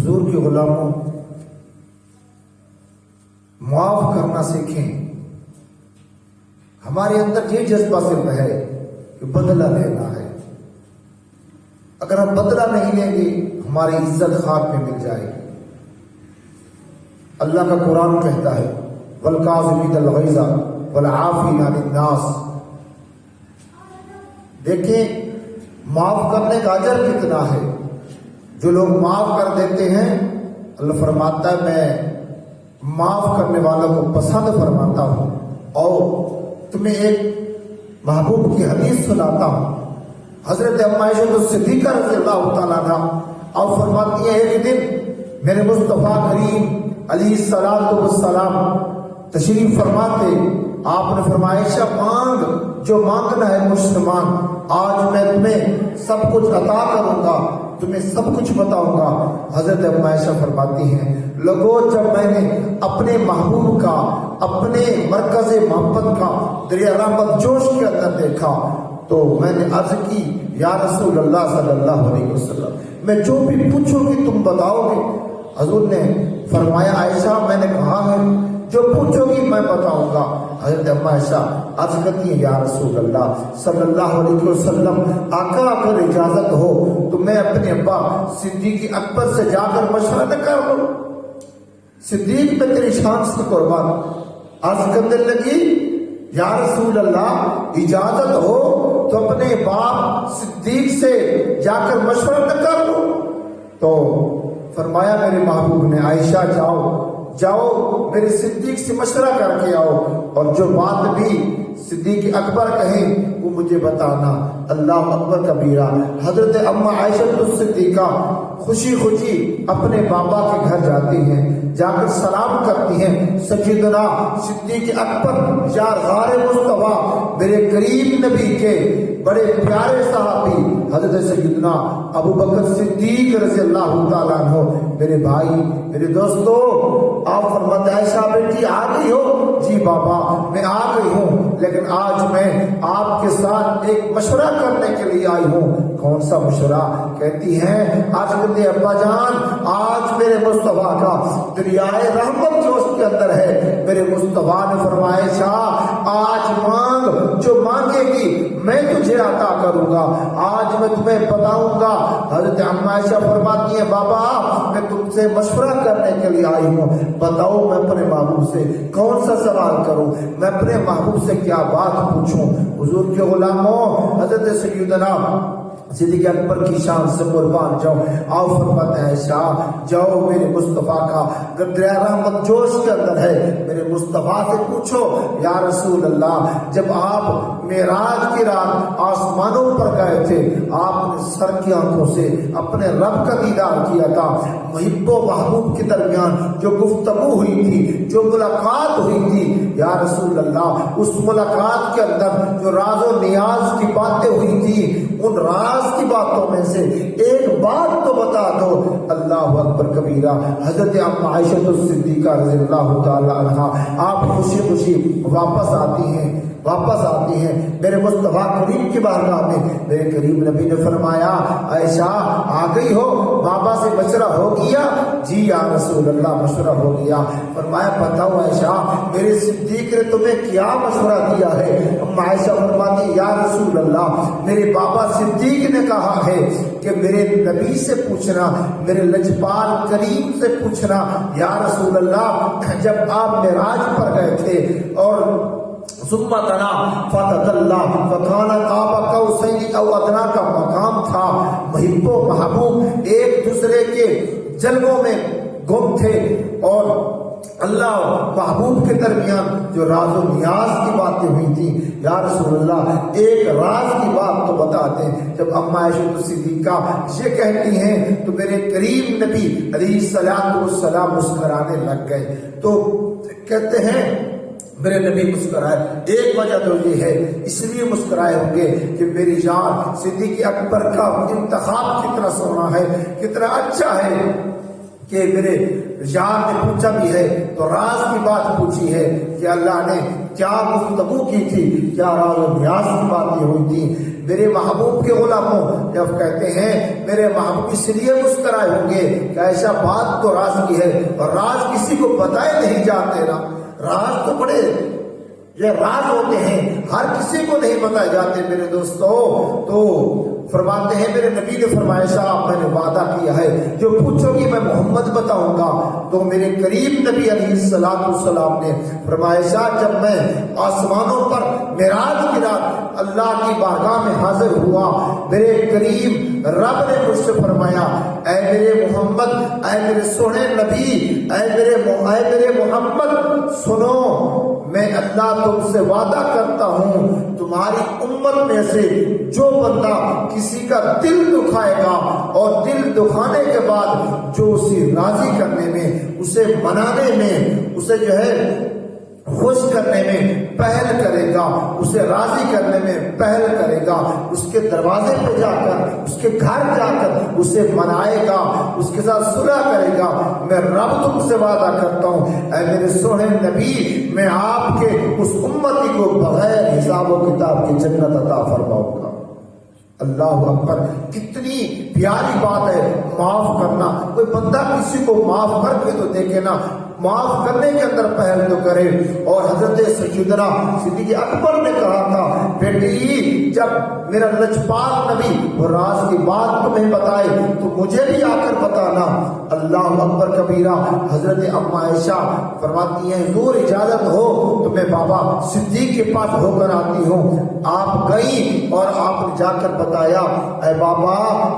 حضور کے غلاموں، معاف کرنا سیکھیں۔ ہمارے اندر یہ جذبہ صرف ہے کہ بدلہ لینا ہے۔ اگر ہم بدلہ نہیں لیں گے ہماری عزت خاک میں مل جائے گی۔ اللہ کا قرآن کہتا ہے وَالْكَاظِمِينَ الْغَيْظَ وَالْعَافِينَ عَنِ النَّاسِ۔ دیکھیں معاف کرنے کا اجر کتنا ہے۔ جو لوگ معاف کر دیتے ہیں، اللہ فرماتا ہے میں معاف کرنے والوں کو پسند فرماتا ہوں۔ اور تمہیں ایک محبوب کی حدیث سناتا ہوں۔ حضرت اما عائشہ صدیقہ رضی اللہ تعالیٰ عنہ اور فرماتی ہیں ایک دن میرے مصطفیٰ کریم علیہ الصلوۃ والسلام تشریف فرماتے، آپ نے فرمایا عائشہ مانگ جو مانگنا ہے مسلمان، آج میں تمہیں سب کچھ عطا کروں گا، تمہیں سب کچھ بتاؤں گا۔ حضرت اما عائشہ فرماتی ہیں لوگوں جب میں نے اپنے محبوب کا، اپنے مرکز محبت کا دریا رحمت جوش کے اندر دیکھا تو میں نے عرض کی یا رسول اللہ صلی اللہ علیہ وسلم میں جو بھی پوچھوں گی تم بتاؤ گے؟ حضور نے فرمایا عائشہ میں نے کہا ہے جو پوچھو گی میں بتاؤں گا۔ حضرت اما عائشہ عرض کرتی ہیں یا رسول اللہ صلی اللہ علیہ وسلم آقا اگر اجازت ہو تو میں اپنے ابا صدیق اکبر سے جا کر مشورہ نہ کر لوں؟ صدیق میں تیری شان سے قربان عرض کرنے لگی یا رسول اللہ اجازت ہو تو اپنے باپ صدیق سے جا کر مشورہ نہ کر لوں؟ تو فرمایا میرے محبوب نے عائشہ جاؤ میرے صدیق سے مشورہ کر کے آؤ، اور جو بات بھی صدیق اکبر کہیں وہ مجھے بتانا۔ اللہ اکبر کبیرہ۔ حضرت اما عائشہ صدیقہ خوشی اپنے بابا کے گھر جاتی ہیں، جا کر سلام کرتی ہیں سیدنا صدیق اکبر یا غار مصطفیٰ میرے قریب نبی کے بڑے پیارے صحابی حضرت سیدنا ابو بکر صدیق رضی اللہ تعالیٰ عنہ، میرے بھائی میرے دوستو، آپ فرماتے ہیں عائشہ بیٹی آ گئی ہو؟ جی بابا میں آ گئی ہوں، لیکن آج میں آپ کے ساتھ ایک مشورہ کرنے کے لیے آئی ہوں۔ کون سا مشورہ؟ کہتی ہیں آج کہتے ابا جان آج میرے مصطفیٰ کا دریائے رحمت جو اس کے اندر ہے، میرے مصطفیٰ نے فرمایا عائشہ آج مانگ جو مانگے گی میں تجھے عطا کروں گا، آج میں تمہیں بتاؤں گا۔ حضرت اما عائشہ فرماتی ہیں بابا میں تم سے مشورہ کرنے کے لیے آئی ہوں، بتاؤ میں اپنے محبوب سے کون سا سوال کروں، میں اپنے محبوب سے کیا بات پوچھوں؟ حضور کے غلاموں، حضرت سیدنا صدیق اکبر کی شان سے قربان جاؤ، آؤ فرماتے ہیں عائشہ جاؤ میرے مصطفیٰ کا دریا رحمت جوش کے اندر ہے، میرے مصطفیٰ سے پوچھو یا رسول اللہ جب آپ معراج کی رات آسمانوں پر گئے تھے آپ نے سر کی آنکھوں سے اپنے رب کا دیدار کیا تھا، محب و محبوب کے درمیان جو گفتگو ہوئی تھی، جو ملاقات ہوئی تھی یا رسول اللہ، اس ملاقات کے اندر جو راز و نیاز کی باتیں ہوئی تھی ان راز کی باتوں میں سے ایک بات تو بتا دو۔ اللہ اکبر کبیرہ۔ حضرت اما عائشہ صدیقہ رضی اللہ تعالی عنہا آپ خوشی واپس آتی ہیں میرے مصطفیٰ کریم کی بارگاہ میں۔ میرے کریم نبی نے فرمایا عائشہ آ گئی ہو، بابا سے مشورہ ہو گیا؟ جی یا رسول اللہ مشورہ ہو گیا۔ فرمایا بتاؤ عائشہ میرے صدیق نے تمہیں کیا مشورہ دیا ہے؟ اما عائشہ فرماتی یا رسول اللہ میرے بابا صدیق نے کہا ہے کہ میرے نبی سے پوچھنا، میرے لجپال کریم سے پوچھنا یا رسول اللہ جب آپ معراج پر گئے تھے اور ثم تنا فتدلّا فکان قاب قوسین او ادنی کا مقام تھا، محب و محبوب ایک دوسرے کے جلووں میں گم تھے اور اللہ محبوب کے درمیان جو راز و نیاز کی باتیں ہوئی تھی یا رسول اللہ ایک راز کی بات تو بتا دیں۔ جب اما عائشہ صدیقہ یہ کہتی ہیں تو میرے کریم نبی علیہ الصلوۃ والسلام مسکرانے لگ گئے۔ تو کہتے ہیں میرے نبی مسکرائے، ایک وجہ تو یہ ہے اس لیے مسکرائے ہوں گے کہ میری جان صدیق اکبر کا انتخاب کتنا سونا ہے، کتنا اچھا ہے کہ میرے جان نے پوچھا بھی ہے تو راز کی بات پوچھی ہے کہ اللہ نے کیا گفتگو کی تھی، کیا راز و نیاز کی باتیں ہوئی تھی۔ میرے محبوب کے غلاموں جب کہتے ہیں میرے محبوب اس لیے مسکرائے ہوں گے کہ ایسا بات تو راز کی ہے، اور راز کسی کو بتائے نہیں جاتے نا، راز تو بڑے یہ راز ہوتے ہیں، ہر کسی کو نہیں بتائے جاتے میرے دوستو۔ تو فرماتے ہیں میرے نبی نے فرمایا صاحب میں نے وعدہ کیا ہے جو پوچھو گی میں محمد بتاؤں گا۔ تو میرے قریب نبی علیہ السلام نے فرمایا صاحب جب میں آسمانوں پر معراج کی رات اللہ کی بارگاہ میں حاضر ہوا، میرے قریب رب نے مجھ سے فرمایا اے میرے محمد، اے میرے سونے نبی، اے میرے محمد سنو، میں اللہ تم سے وعدہ کرتا ہوں تمہاری امت میں سے جو بندہ کسی کا دل دکھائے گا اور دل دکھانے کے بعد جو اسے راضی کرنے میں، اسے منانے میں، اسے جو ہے خوش کرنے میں پہل کرے گا، اسے راضی کرنے میں پہل کرے گا، اس کے دروازے پہ جا کر، اس کے گھر جا کر اسے منائے گا، اس کے ساتھ صلح کرے گا، میں رب تم سے وعدہ کرتا ہوں اے میرے سونے نبی، میں آپ کے اس امتی کو بغیر حساب و کتاب کی جنت عطا فرماؤں گا۔ اللہ اکبر، کتنی پیاری بات ہے معاف کرنا۔ کوئی بندہ کسی کو معاف کر کے تو دیکھے نا، معاف کرنے کے اندر پہل تو کرے۔ اور حضرت سیدنا صدیق اکبر نے کہا تھا بیٹی جب میرا لجپال نبی وہ راز کی بات تمہیں بتائے تو مجھے بھی آ کر بتانا۔ اللہ اکبر کبیرہ۔ حضرت اما عائشہ فرماتی ہیں حضور اجازت ہو تو میں بابا صدیق کے پاس ہو کر آتی ہوں۔ آپ گئی اور آپ نے جا کر بتایا اے بابا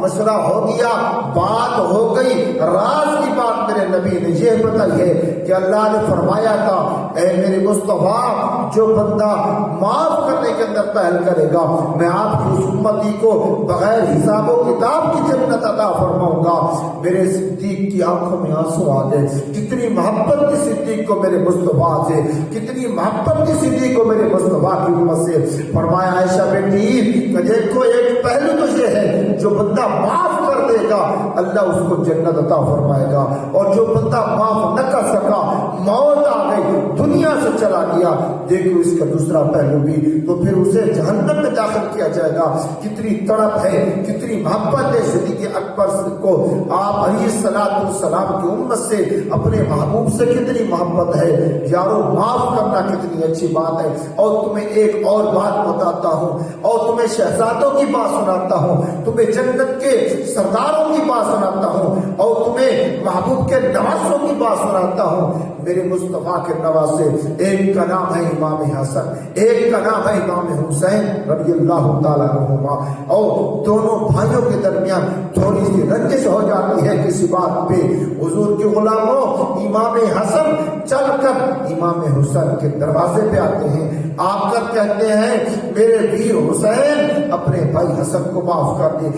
مسئلہ ہو گیا، بات ہو گئی، راز کی بات میرے نبی نے یہ بتائی ہے کہ اللہ نے فرمایا تھا اے میرے مصطفیٰ جو بندہ معاف کرنے کے اندر پہل کرے گا میں آپ کی اس امتی کو بغیر حساب و کتاب کی جنت عطا فرماؤں گا۔ میرے صدیق کی آنکھوں میں آنسو آ گئے، کتنی محبت کی صدیق کو میرے مصطفیٰ سے، کتنی محبت کی صدیق کو میرے مصطفیٰ کی امت سے۔ فرمایا عائشہ بیٹی دیکھو ایک پہلو تو یہ ہے جو بندہ معاف کر دے گا اللہ اس کو جنت عطا فرمائے گا، اور جو بندہ معاف نہ کر سکا، موت آ گئی، دنیا سے چلا گیا، دیکھو اس کا دوسرا پہلو بھی، تو پھر اسے جہنم میں داخل کیا جائے گا۔ کتنی تڑپ ہے، کتنی محبت ہے صدیق اکبر کو، آپ علیہ السلام کی امت سے، اپنے محبوب سے کتنی محبت ہے یارو۔ معاف کرنا کتنی اچھی بات ہے۔ اور تمہیں ایک اور بات بتاتا ہوں، اور تمہیں شہزادوں کی بات سناتا ہوں، تمہیں جنت کے سرداروں کی بات سناتا ہوں، اور تمہیں محبوب کے نواسوں کی بات سناتا ہوں۔ میرے مصطفیٰ کے نواسے ایک کا نام ہے امام حسن، ایک کا نام ہے امام حسین رضی اللہ تعالیٰ عنہما، اور دونوں بھائیوں کے درمیان تھوڑی سی رنجش ہو جاتی ہے کسی بات پہ۔ حضور کے غلاموں امام حسن چل کر امام حسین کے دروازے پہ آتے ہیں، آ کر کہتے ہیں میرے ویر حسین اپنے بھائی حسن کو معاف کر دے،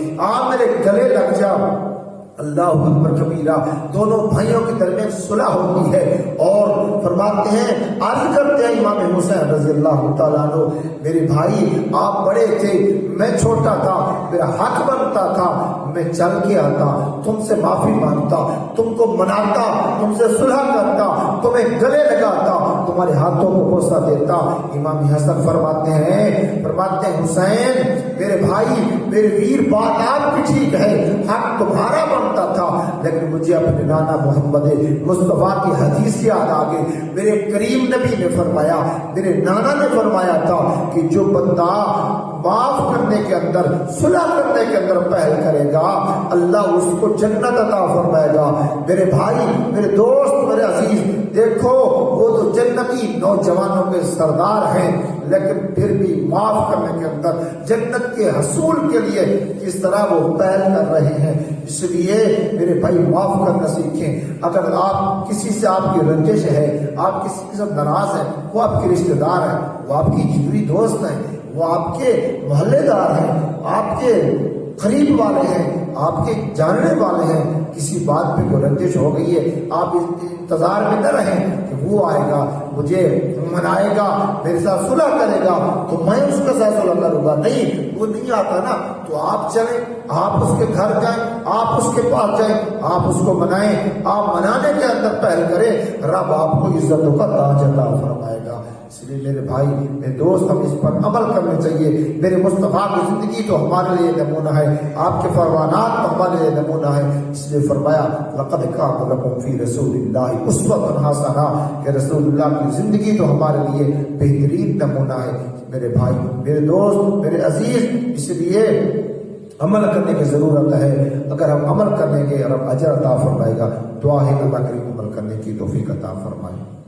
میرے گلے لگ جا۔ اللہ اکبر کبیرہ۔ دونوں بھائیوں کے درمیان صلح ہوتی ہے، اور فرماتے ہیں عرض کرتے ہیں امام حسین رضی اللہ تعالیٰ عنہ میرے بھائی آپ بڑے تھے، میں چھوٹا تھا، میرا حق بنتا تھا میں چل کے آتا، تم سے معافی مانگتا، تم کو مناتا، تم سے صلح کرتا، تمہیں گلے لگاتا، تمہارے ہاتھوں کو بوسہ دیتا۔ امام حسن فرماتے ہیں حسین میرے بھائی میرے ویر بات آپ کی ٹھیک ہے، حق تمہارا بنتا تھا، لیکن مجھے اپنے نانا محمد مصطفیٰ کی حدیث یاد آ گئی۔ میرے کریم نبی نے فرمایا، میرے نانا نے فرمایا تھا کہ جو بندہ معاف کرنے کے اندر، صلح کرنے کے اندر پہل کرے گا اللہ اس کو جنت عطا فرمائے گا۔ میرے بھائی میرے دوست میرے عزیز دیکھو وہ تو جنتی نوجوانوں کے سردار ہیں، لیکن پھر بھی معاف کرنے کے اندر جنت کے حصول کے لیے کس طرح وہ پہل کر رہے ہیں۔ اس لیے میرے بھائی معاف کرنا سیکھیں۔ اگر آپ کسی سے آپ کی رنجش ہے، آپ کسی کے ساتھ ناراض ہیں، وہ آپ کے رشتہ دار ہیں، وہ آپ کی جگری دوست ہیں، وہ آپ کے محلے دار ہیں، آپ کے قریب والے ہیں، آپ کے جاننے والے ہیں، کسی بات پہ کوئی رنجش ہو گئی ہے آپ انتظار میں نہ رہیں کہ وہ آئے گا مجھے منائے گا میرے ساتھ صلح کرے گا تو میں اس کے ساتھ صلح کروں گا۔ نہیں، وہ نہیں آتا نا تو آپ چلیں، آپ اس کے گھر جائیں، آپ اس کے پاس جائیں، آپ اس کو منائیں، آپ منانے کے اندر پہل کریں، رب آپ کو عزتوں کا تاج عطا فرمائے گا۔ اس لیے میرے بھائی میرے دوست ہم اس پر عمل کرنے چاہیے. میرے مصطفیٰ کی زندگی تو ہمارے لیے نمونہ ہے, آپ کے فرمانات تو ہمارے لیے نمونہ ہے. اس لیے فرمایا لقد کان لکم فی رسول اللہ اسوۃ حسنہ, کہ رسول اللہ کی زندگی تو ہمارے لیے بہترین نمونہ ہے. میرے بھائی میرے دوست میرے عزیز, اس لیے عمل کرنے کی ضرورت ہے. اگر ہم عمل کریں گے اور ہم اجر عطا فرمائے گا. دعا ہے کہ اللہ کریم عمل کرنے کی توفیق عطا فرمائے.